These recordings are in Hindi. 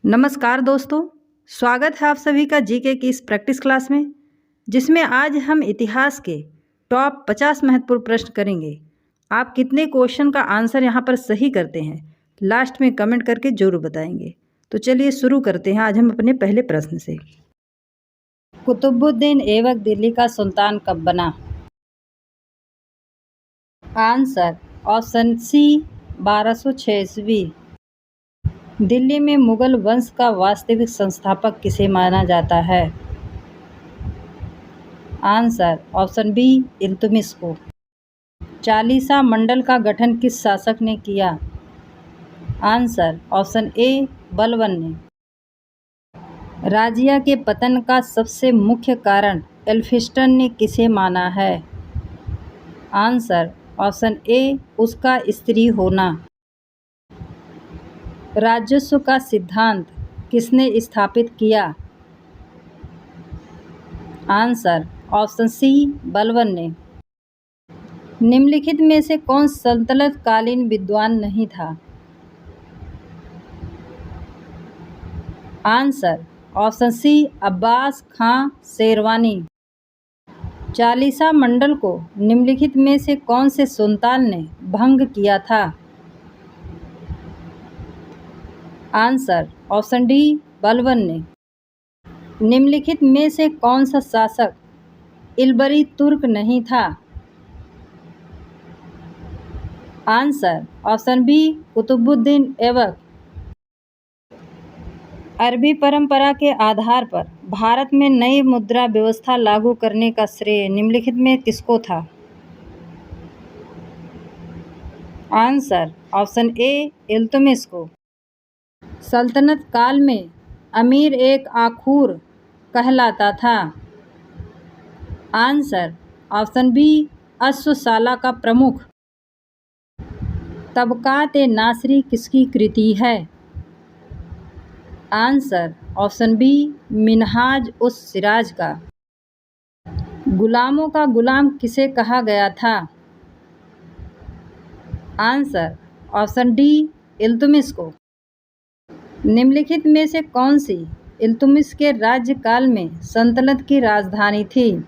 नमस्कार दोस्तों, स्वागत है आप सभी का जीके की इस प्रैक्टिस क्लास में, जिसमें आज हम इतिहास के टॉप 50 महत्वपूर्ण प्रश्न करेंगे। आप कितने क्वेश्चन का आंसर यहाँ पर सही करते हैं, लास्ट में कमेंट करके जरूर बताएंगे। तो चलिए शुरू करते हैं आज हम अपने पहले प्रश्न से। कुतुबुद्दीन ऐबक दिल्ली का सुल्तान कब बना? आंसर ऑप्शन सी 1206 ईस्वी। दिल्ली में मुगल वंश का वास्तविक संस्थापक किसे माना जाता है? आंसर ऑप्शन बी इल्तुतमिश को। चालीसा मंडल का गठन किस शासक ने किया? आंसर ऑप्शन ए बलबन ने। राजिया के पतन का सबसे मुख्य कारण एल्फिंस्टन ने किसे माना है? आंसर ऑप्शन ए उसका स्त्री होना। राजस्व का सिद्धांत किसने स्थापित किया? आंसर ऑप्शन सी बलबन ने। निम्नलिखित में से कौन सल्तनत कालीन विद्वान नहीं था? आंसर ऑप्शन सी अब्बास खां शेरवानी। चालीसा मंडल को निम्नलिखित में से कौन से सुल्तान ने भंग किया था? आंसर ऑप्शन डी बलबन ने। निम्नलिखित में से कौन सा शासक इल्बरी तुर्क नहीं था? Answer option B Qutubuddin Aibak. अरबी परंपरा के आधार पर भारत में नई मुद्रा व्यवस्था लागू करने का श्रेय निम्नलिखित में किसको था? आंसर ऑप्शन ए इल्तुतमिश को। सल्तनत काल में अमीर एक आखूर कहलाता था। आंसर ऑप्शन बी अश्वशाला का प्रमुख। तबकात-ए-नासरी किसकी कृति है? आंसर ऑप्शन बी मिन्हाज-उस-सिराज का। गुलामों का गुलाम किसे कहा गया था? आंसर ऑप्शन डी इल्तुतमिश को। निम्नलिखित में से कौन सी इल्तुतमिश के राज्यकाल में सल्तनत की राजधानी थी?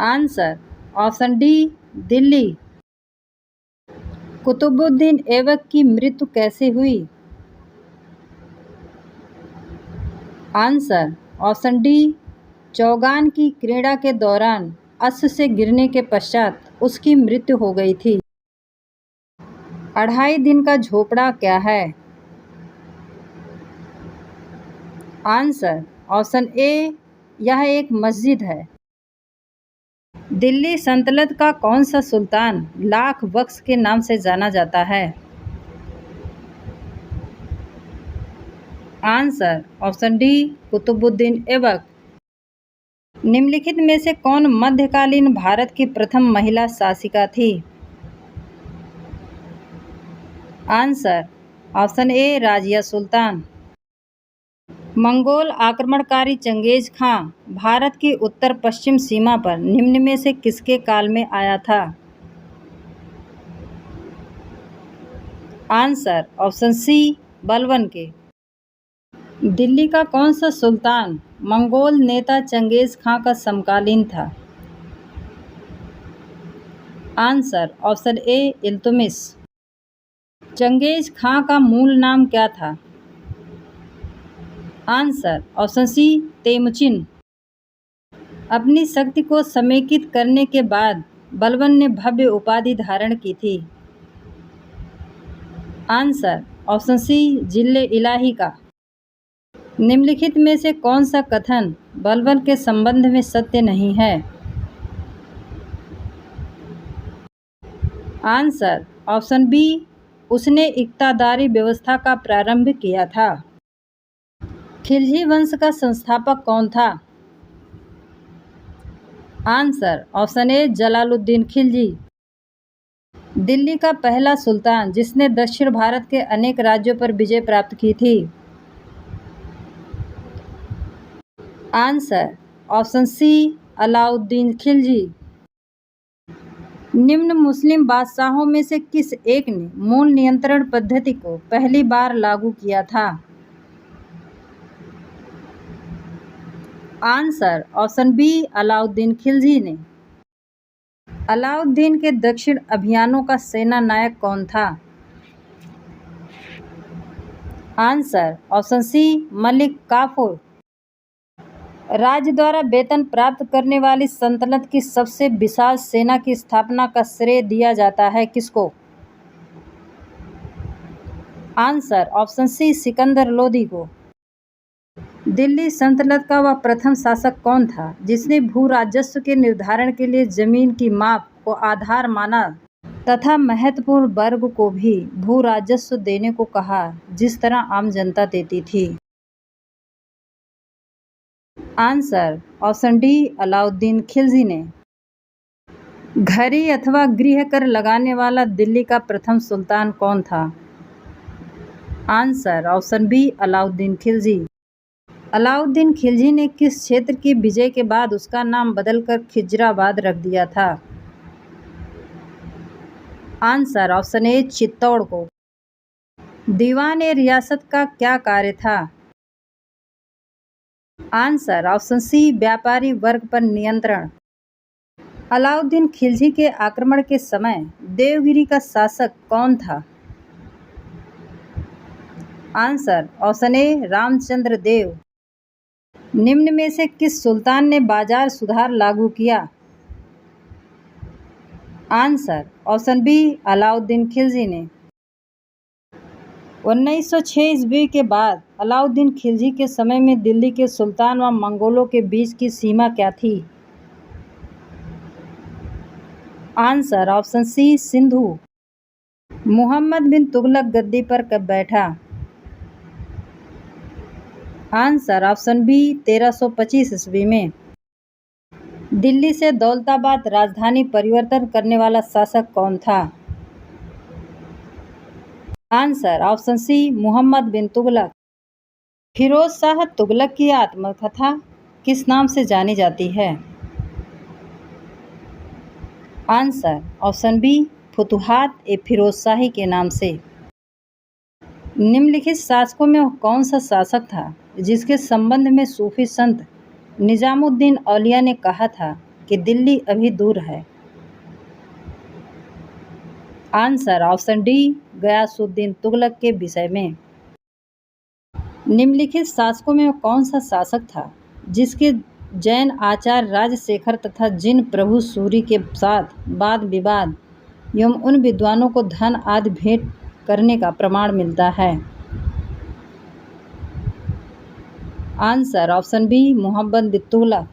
Answer option D Delhi. Qutubuddin Aibak की मृत्यु कैसे हुई? आंसर ऑप्शन डी चौगान की क्रीड़ा के दौरान अश्व से गिरने के पश्चात उसकी मृत्यु हो गई थी। 2.5 दिन का झोपड़ा क्या है? आंसर ऑप्शन ए यह एक मस्जिद है। दिल्ली सल्तनत का कौन सा सुल्तान लाख बख्श के नाम से जाना जाता है? Answer option D Qutubuddin Aibak. निम्नलिखित में से कौन मध्यकालीन भारत की प्रथम महिला शासिका थी? Answer option A Razia Sultan. मंगोल आक्रमणकारी चंगेज खां भारत की उत्तर पश्चिम सीमा पर निम्न में से किसके काल में आया था? आंसर ऑप्शन सी बलबन के। दिल्ली का कौन सा सुल्तान मंगोल नेता चंगेज खां का समकालीन था? Answer option A Iltutmish. Changez Khan का मूल नाम क्या था? Answer option C Temujin. अपनी शक्ति को समेकित करने के बाद बलबन ने भव्य उपाधि धारण की थी। आंसर ऑप्शन सी जिल्ले इलाही का। निम्नलिखित में से कौन सा कथन बलबन के संबंध में सत्य नहीं है? आंसर ऑप्शन बी उसने इक्तादारी व्यवस्था का प्रारंभ किया था। खिलजी वंश का संस्थापक कौन था? आंसर ऑप्शन ए जलालुद्दीन खिलजी। दिल्ली का पहला सुल्तान जिसने दक्षिण भारत के अनेक राज्यों पर विजय प्राप्त की थी? Answer option C Alauddin Khilji. निम्न मुस्लिम बादशाहों में से किस एक ने मूल नियंत्रण पद्धति को पहली बार लागू किया था? Answer option B Alauddin Khilji ने। अलाउद्दीन के दक्षिण अभियानों का सेना नायक कौन था? आंसर ऑप्शन सी मलिक काफूर। राज्य द्वारा वेतन प्राप्त करने वाली सल्तनत की सबसे विशाल सेना की स्थापना का श्रेय दिया जाता है किसको? Answer option C Sikandar Lodi को। दिल्ली सल्तनत का वह प्रथम शासक कौन था जिसने भू राजस्व के निर्धारण के लिए जमीन की माप को आधार माना तथा महत्वपूर्ण वर्ग को भी भू राजस्व देने को कहा जिस तरह आम जनता देती थी? Answer option D Alauddin Khilji ने। घरी अथवा गृह कर लगाने वाला दिल्ली का प्रथम सुल्तान कौन था? Answer option B Alauddin Khilji. Alauddin Khilji ने किस क्षेत्र की विजय के बाद उसका नाम बदलकर खिजराबाद रख दिया था? आंसर ऑप्शन ए चित्तौड़ को। दीवान ए रियासत का क्या कार्य था? आंसर ऑप्शन सी व्यापारी वर्ग पर नियंत्रण। अलाउद्दीन खिलजी के आक्रमण के समय देवगिरी का शासक कौन था? आंसर ऑप्शन ए रामचंद्र देव। निम्न में से किस सुल्तान ने बाजार सुधार लागू किया? Answer option B Alauddin Khilji ने। 1906 ईस्वी के बाद अलाउद्दीन खिलजी के समय में दिल्ली के सुल्तान व मंगोलों के बीच की सीमा क्या थी? Answer option C Sindhu. Mohammad bin Tughlaq गद्दी पर कब बैठा? आंसर ऑप्शन बी 1325 ईस्वी में। दिल्ली से दौलताबाद राजधानी परिवर्तन करने वाला शासक कौन था? आंसर ऑप्शन सी मोहम्मद बिन तुगलक। फिरोज शाह तुगलक की आत्मकथा किस नाम से जानी जाती है? आंसर ऑप्शन बी फुतुहात ए फिरोज शाही के नाम से। निम्नलिखित शासकों में वह कौन सा शासक था जिसके संबंध में सूफी संत निजामुद्दीन औलिया ने कहा था कि दिल्ली अभी दूर है? Answer option D Ghiyasuddin Tughlaq के विषय में। निम्नलिखित शासकों में कौन सा शासक था जिसके जैन आचार्य राजशेखर तथा जिन प्रभु सूरी के साथ वाद विवाद एवं उन विद्वानों को धन आदि भेंट करने का प्रमाण मिलता है? Answer option B Mohammad bin Tughlaq.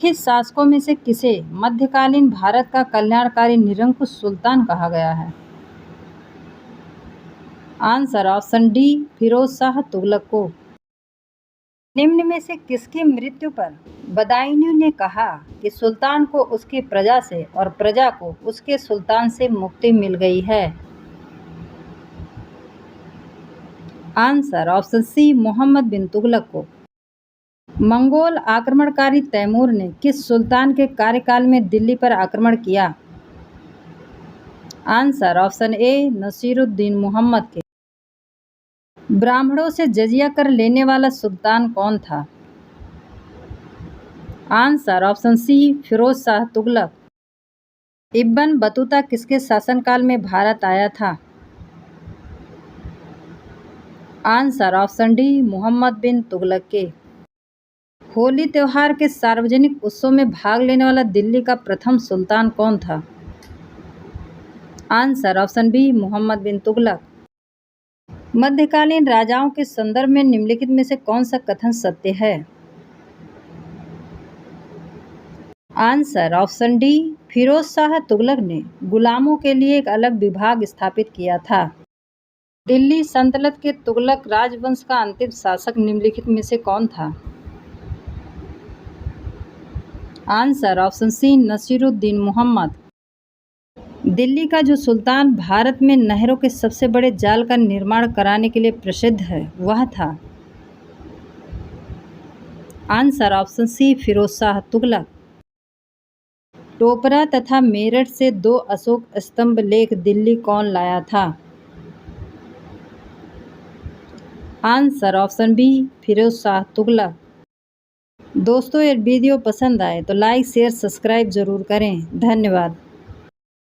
लिखित शासकों में से किसे मध्यकालीन भारत का कल्याणकारी निरंकुश सुल्तान कहा गया है? Answer option D Firoz Shah Tughlaq को। निम्न में से किसकी मृत्यु पर बदायूं ने कहा कि सुल्तान को उसकी प्रजा से और प्रजा को उसके सुल्तान से मुक्ति मिल गई है? आंसर ऑप्शन सी मोहम्मद बिन तुगलक को। मंगोल आक्रमणकारी तैमूर ने किस सुल्तान के कार्यकाल में दिल्ली पर आक्रमण किया? Answer option A Nasiruddin Mohammad के। ब्राह्मणों से जजिया कर लेने वाला सुल्तान कौन था? Answer option C Firoz Shah Tughlaq. Ibn Battuta किसके शासनकाल में भारत आया था? Answer option D Mohammad bin Tughlaq के। होली त्यौहार के सार्वजनिक उत्सव में भाग लेने वाला दिल्ली का प्रथम सुल्तान कौन था? Answer option B Mohammad bin Tughlaq. मध्यकालीन राजाओं के संदर्भ में निम्नलिखित में से कौन सा कथन सत्य है? Answer option D Firoz Shah Tughlaq ने गुलामों के लिए एक अलग विभाग स्थापित किया था। दिल्ली सल्तनत के तुगलक राजवंश का अंतिम शासक निम्नलिखित में से कौन था? Answer option C Nasiruddin Mohammad. Delhi का जो सुल्तान भारत में नहरों के सबसे बड़े जाल का निर्माण कराने के लिए प्रसिद्ध है वह था? Answer option C Firoz Shah Tughlaq. Topra तथा मेरठ से 2 अशोक स्तंभ लेख दिल्ली कौन लाया था? Answer option B, Firoz Shah Tughlaq. दोस्तों, ये वीडियो पसंद आए तो लाइक शेयर सब्सक्राइब ज़रूर करें। धन्यवाद।